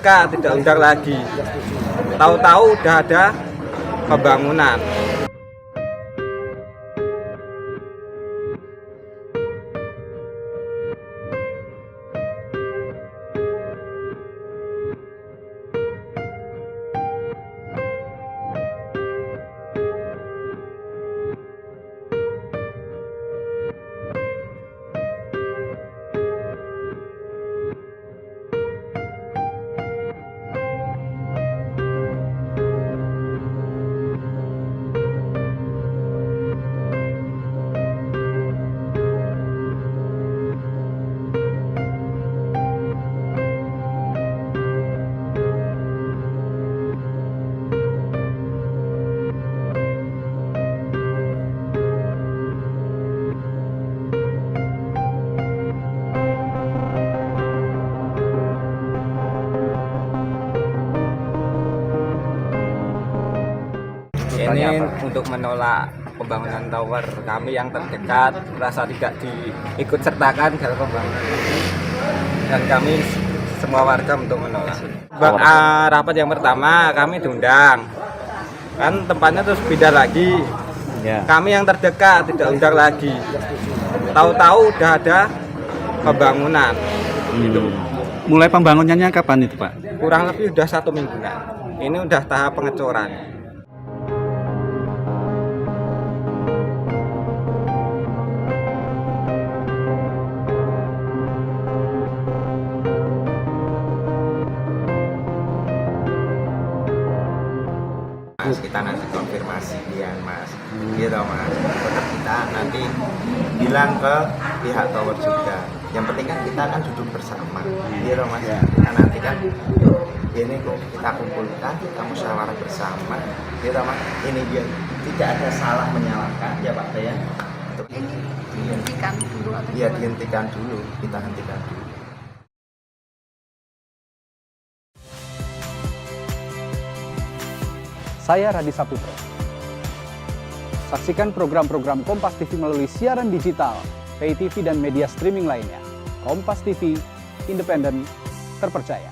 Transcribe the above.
Tidak undang lagi, tahu-tahu udah ada pembangunan. Ini untuk menolak pembangunan tower kami yang terdekat merasa tidak diikut sertakan dalam pembangunan dan kami semua warga untuk menolak. Rapat yang pertama kami diundang, kan tempatnya terus pindah lagi. Kami yang terdekat tidak undang lagi, tahu-tahu udah ada pembangunan. Mulai pembangunannya kapan itu, Pak? Kurang lebih udah 1 mingguan. Ini udah tahap pengecoran. Kita nanti konfirmasi ya Mas, gitu Mas. Tetap kita nanti bilang ke pihak tower juga. Yang penting kan kita akan duduk bersama, gitu Mas. Kita nanti kan ini kok kita kumpulkan, kita musyawarah bersama, gitu Mas. Ini biar tidak ada salah menyalahkan ya Pak ya. Untuk dihentikan dulu atau ya dihentikan dulu, kita hentikan dulu. Saya Radi Saputro. Saksikan program-program Kompas TV melalui siaran digital, pay TV dan media streaming lainnya. Kompas TV, independen, terpercaya.